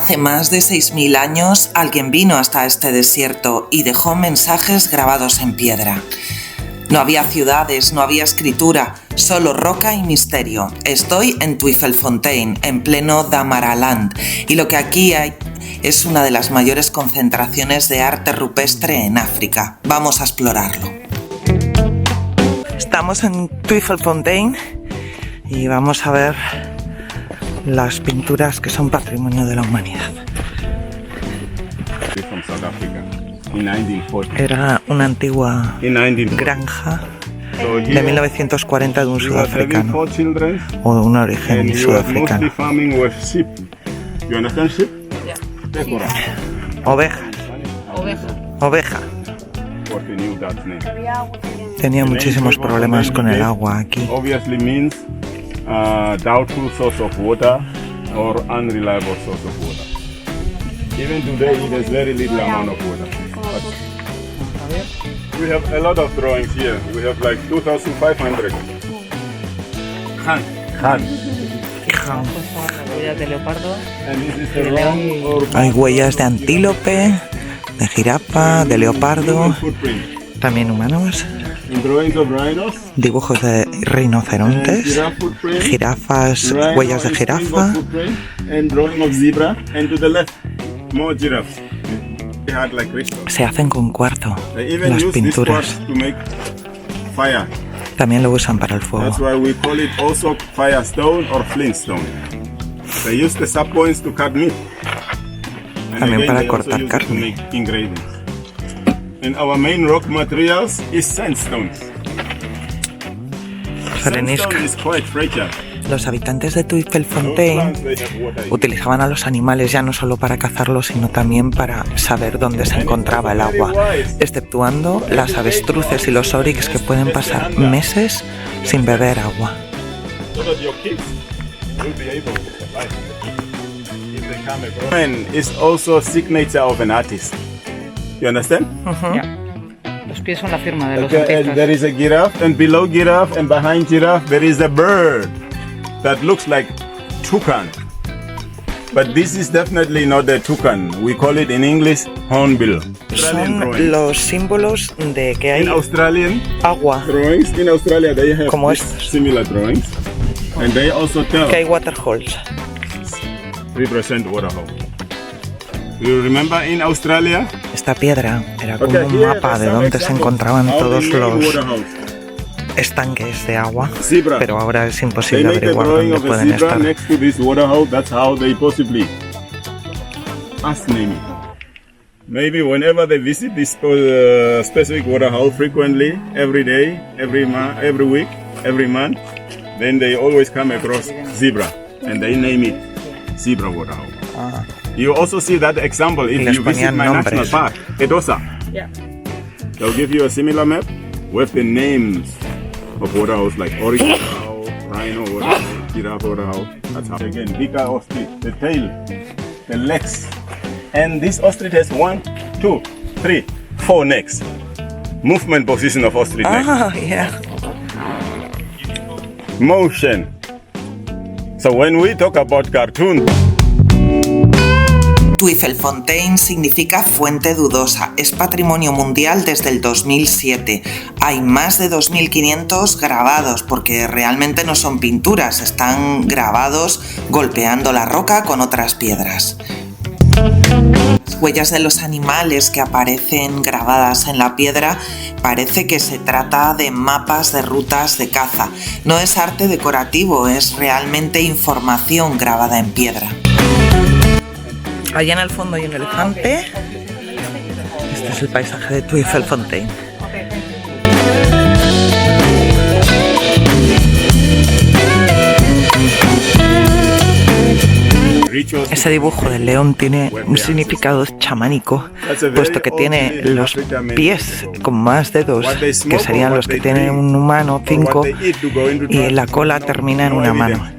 Hace más de 6.000 años alguien vino hasta este desierto y dejó mensajes grabados en piedra. No había ciudades, no había escritura, solo roca y misterio. Estoy en Tweefelfontein, en pleno Damaraland, y lo que aquí hay es una de las mayores concentraciones de arte rupestre en África. Vamos a explorarlo. Estamos en Tweefelfontein y vamos a ver las pinturas que son patrimonio de la humanidad. Era una antigua granja de 1940 de un sudafricano o de un origen sudafricano. Oveja. Tenía muchísimos problemas con el agua aquí. Doubtful source of water or unreliable source of water. Even today, there's very little amount of water. But we have a lot of drawings here. We have like 2,500. Han. Huellas de leopardo. Hay huellas de antílope, de jirafa, de leopardo, también humanos. Dibujos de rinocerontes, jirafas, huellas de jirafa. Se hacen con cuarzo las pinturas. También lo usan para el fuego. También para cortar carne. And our main rock materials is sandstone. Sandstone is quite fragile. Los habitantes de Tweefelfontein utilizaban a los animales ya no solo para cazarlos, sino también para saber dónde se encontraba el agua, exceptuando las avestruces y los oryx que pueden pasar meses sin beber agua. Is also signature of an artist. You understand? Yeah. Los pies son la firma de los artistas. There is a giraffe, and below giraffe and behind giraffe there is a bird that looks like toucan. But this is definitely not a toucan. We call it in English hornbill. Son los símbolos de que hay agua. Drawings in Australia they have como estos. Similar drawings, and they also tell que hay waterholes. Represent waterhole. You remember in Australia? Esta piedra era como un mapa de dónde se encontraban todos los estanques de agua, pero ahora es imposible averiguar dónde pueden estar. Maybe whenever they visit this specific waterhole frequently, every day, every week, every month, then they always come across zebra, and they name it zebra waterhole. You also see that example if you visit my national park, Edosa. Yeah. They'll give you a similar map with the names of waterholes like oryx waterhole, rhino waterhole, giraffe waterhole. That's how. Again, bigger ostrich, the tail, the legs. And this ostrich has 1, 2, 3, 4 necks. Movement position of ostrich neck. Yeah. Motion. So when we talk about cartoon, Tweefelfontein significa fuente dudosa, es patrimonio mundial desde el 2007. Hay más de 2.500 grabados, porque realmente no son pinturas, están grabados golpeando la roca con otras piedras. Las huellas de los animales que aparecen grabadas en la piedra parece que se trata de mapas de rutas de caza. No es arte decorativo, es realmente información grabada en piedra. Allá en el fondo hay un elefante. Este es el paisaje de Tweefelfontein. Ese dibujo del león tiene un significado chamánico, puesto que tiene los pies con más dedos, que serían los que tiene un humano, 5, y la cola termina en una mano.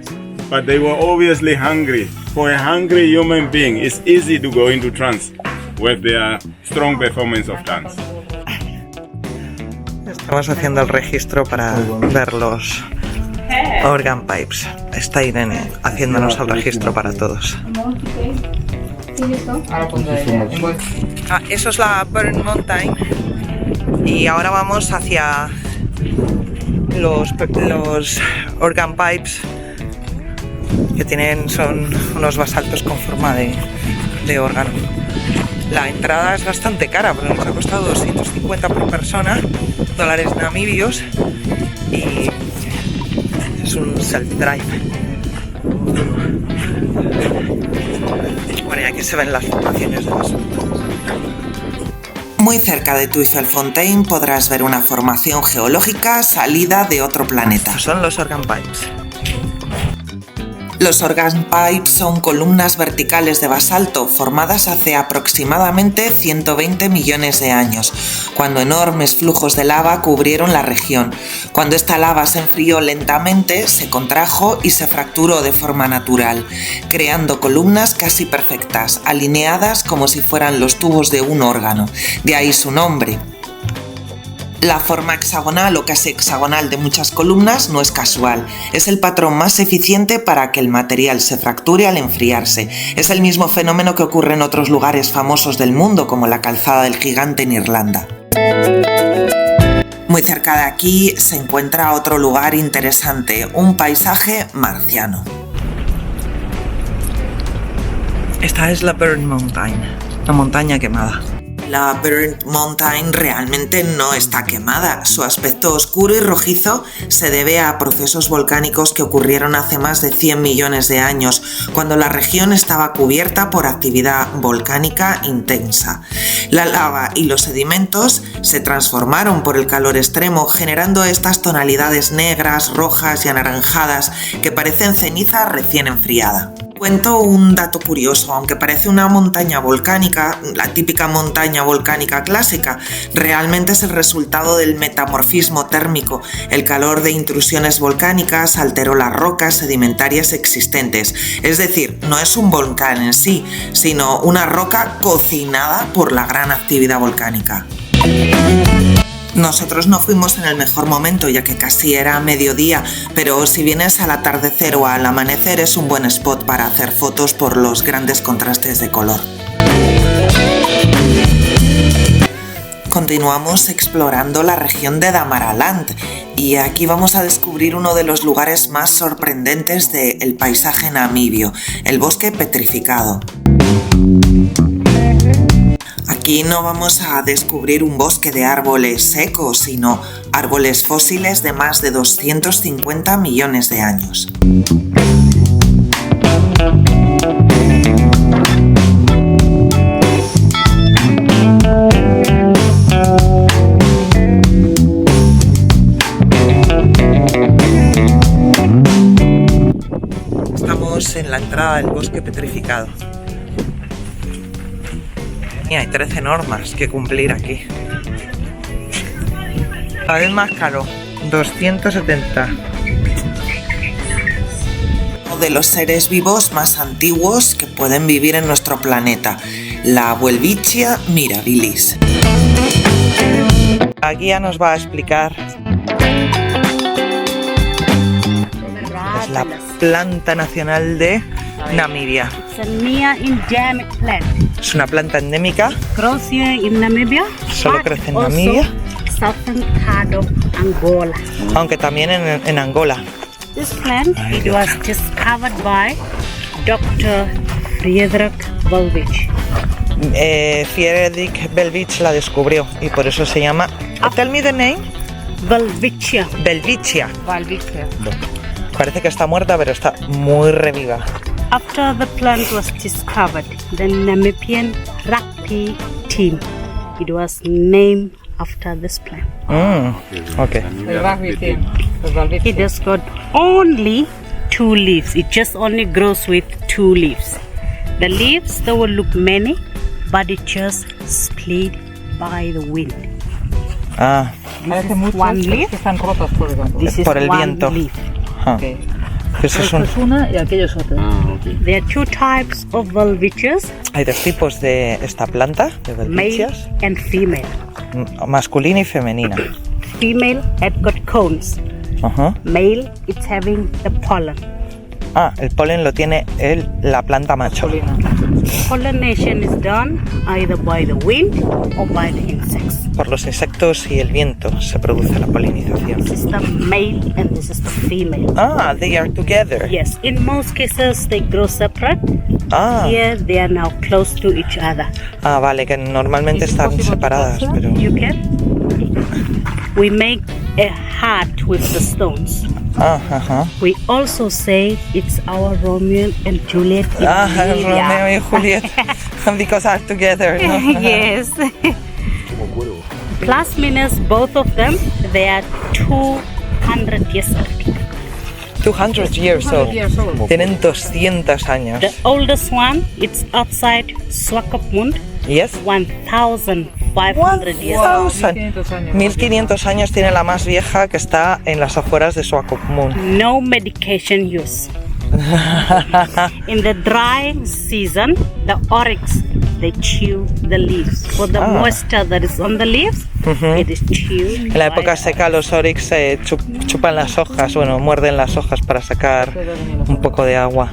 But they were obviously hungry. For a hungry human being, it's easy to go into trance with their strong performance of dance. Estamos haciendo el registro para ver los organ pipes. Está Irene haciéndonos el registro para todos. Ahora pondré ella. Eso es la Burn Mountain y ahora vamos hacia los organ pipes que son unos basaltos con forma de órgano. La entrada es bastante cara, pero nos ha costado 250 por persona, dólares namibios, y es un self-drive. Bueno, y aquí se ven las formaciones de basalto. Muy cerca de Tuifelfontein podrás ver una formación geológica salida de otro planeta. Son los organ pipes. Los organ pipes son columnas verticales de basalto formadas hace aproximadamente 120 millones de años, cuando enormes flujos de lava cubrieron la región. Cuando esta lava se enfrió lentamente, se contrajo y se fracturó de forma natural, creando columnas casi perfectas, alineadas como si fueran los tubos de un órgano. De ahí su nombre. La forma hexagonal o casi hexagonal de muchas columnas no es casual, es el patrón más eficiente para que el material se fracture al enfriarse. Es el mismo fenómeno que ocurre en otros lugares famosos del mundo, como la Calzada del Gigante en Irlanda. Muy cerca de aquí se encuentra otro lugar interesante, un paisaje marciano. Esta es la Burn Mountain, la montaña quemada. La Burnt Mountain realmente no está quemada. Su aspecto oscuro y rojizo se debe a procesos volcánicos que ocurrieron hace más de 100 millones de años, cuando la región estaba cubierta por actividad volcánica intensa. La lava y los sedimentos se transformaron por el calor extremo, generando estas tonalidades negras, rojas y anaranjadas que parecen ceniza recién enfriada. Cuento un dato curioso, aunque parece una montaña volcánica, la típica montaña volcánica clásica, realmente es el resultado del metamorfismo térmico. El calor de intrusiones volcánicas alteró las rocas sedimentarias existentes, es decir, no es un volcán en sí, sino una roca cocinada por la gran actividad volcánica. Nosotros no fuimos en el mejor momento, ya que casi era mediodía, pero si vienes al atardecer o al amanecer es un buen spot para hacer fotos por los grandes contrastes de color. Continuamos explorando la región de Damaraland y aquí vamos a descubrir uno de los lugares más sorprendentes del paisaje namibio, el bosque petrificado. Aquí no vamos a descubrir un bosque de árboles secos, sino árboles fósiles de más de 250 millones de años. Estamos en la entrada del bosque petrificado. Y hay 13 normas que cumplir aquí. Cada vez más caro, 270. Uno de los seres vivos más antiguos que pueden vivir en nuestro planeta, la Welwitschia mirabilis. La guía nos va a explicar. Es la planta nacional de Namibia. Es una planta endémica. Solo crece en Namibia. Aunque también en Angola. This plant it was discovered by Dr. Friedrich Welwitsch. Friedrich Welwitsch la descubrió y por eso se llama. Tell me the name. Welwitschia. Welwitschia. Welwitschia. Parece que está muerta, pero está muy reviva. After the plant was discovered, the Namibian rugby team, it was named after this plant. Okay. El rugby team. Los Welwitschia. It has got only 2 leaves. It just only grows with 2 leaves. The leaves, they will look many, but it just split by the wind. Parece mucho one leaf. que están rotas por el viento. This is Por el one viento. leaf. Okay. Eso Esto es una y aquello es otra. There are 2 types of Welwitschia, Hay 2 tipos de esta planta, de male Welwitschia, and female. masculina y femenina. Female had got cones. Male, it's having the pollen. Ah, el polen lo tiene la planta macho. Pollination is done either by the wind or by the insects. Por los insectos y el viento se produce la polinización. This is the male and this is the female. Ah, they are together. Yes, in most cases they grow separate. Ah, Here they are now close to each other. ah, vale, que normalmente están separadas, pero... You can. We make a heart with the stones. Ah, ajá. We also say it's our Romeo and Juliet. In Ah, Libya. Romeo y Juliet, because are together, ¿no? Yes. Plus minus both of them, they are 200 years old. 200 years old. Tienen 200 años. The oldest one, it's outside Swakopmund, Yes. 1,500 years old. 1500 años tiene la más vieja, que está en las afueras de Swakopmund. No medication use. In the dry season, the oryx, they chew the leaves. For the moisture that is on the leaves, it is chewed. En la época seca los oryx chupan las hojas, bueno, muerden las hojas para sacar un poco de agua.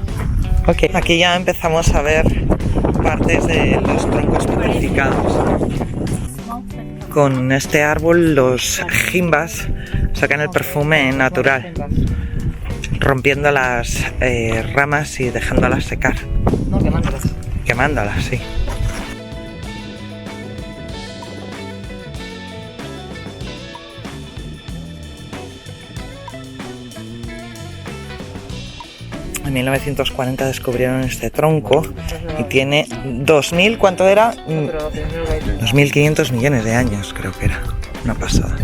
Ok, aquí ya empezamos a ver partes de los troncos petrificados. Con este árbol los jimbas sacan el perfume natural, rompiendo las ramas y dejándolas secar. No, quemándolas. Quemándolas, sí. En 1940 descubrieron este tronco y tiene 2.000, ¿cuánto era? 2.500 millones de años, creo que era. Una pasada.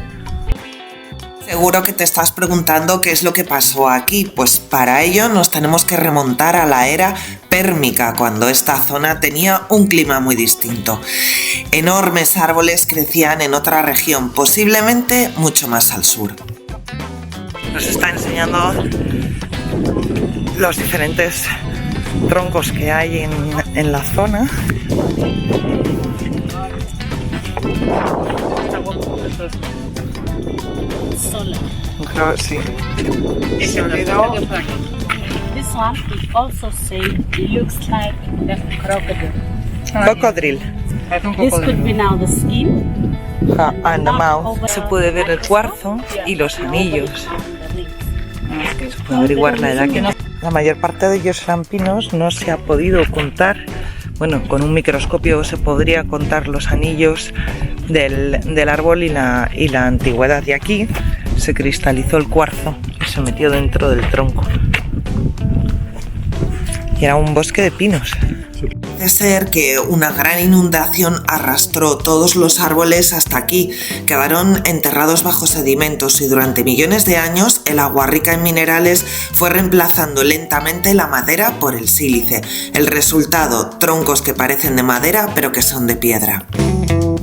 Seguro que te estás preguntando qué es lo que pasó aquí. Pues para ello nos tenemos que remontar a la era pérmica, cuando esta zona tenía un clima muy distinto. Enormes árboles crecían en otra región, posiblemente mucho más al sur. Nos está enseñando los diferentes troncos que hay en la zona. Creo, sí. This one we also say looks like the crocodile. Cocodril. This could be now the skin. And the mouth. Se puede ver el cuarzo y los anillos. Se puede averiguar la edad que la mayor parte de ellos eran pinos. No se ha podido contar. Bueno, con un microscopio se podría contar los anillos del árbol y la antigüedad. Y aquí se cristalizó el cuarzo y se metió dentro del tronco. Y era un bosque de pinos. Parece ser que una gran inundación arrastró todos los árboles hasta aquí. Quedaron enterrados bajo sedimentos y durante millones de años el agua rica en minerales fue reemplazando lentamente la madera por el sílice. El resultado, troncos que parecen de madera pero que son de piedra.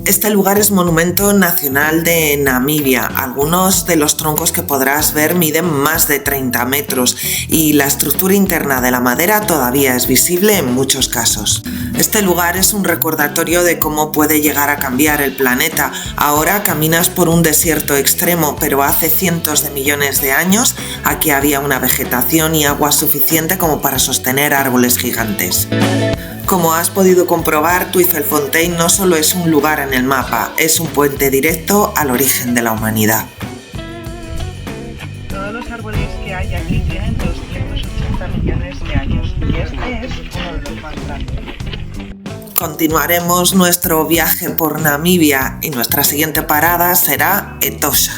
Este lugar es monumento nacional de Namibia. Algunos de los troncos que podrás ver miden más de 30 metros y la estructura interna de la madera todavía es visible en muchos casos. Este lugar es un recordatorio de cómo puede llegar a cambiar el planeta. Ahora caminas por un desierto extremo, pero hace cientos de millones de años aquí había una vegetación y agua suficiente como para sostener árboles gigantes. Como has podido comprobar, Tweefelfontein no solo es un lugar en el mapa, es un puente directo al origen de la humanidad. Todos los árboles que hay aquí tienen 280 millones de años y este es uno de los más grandes. Continuaremos nuestro viaje por Namibia y nuestra siguiente parada será Etosha.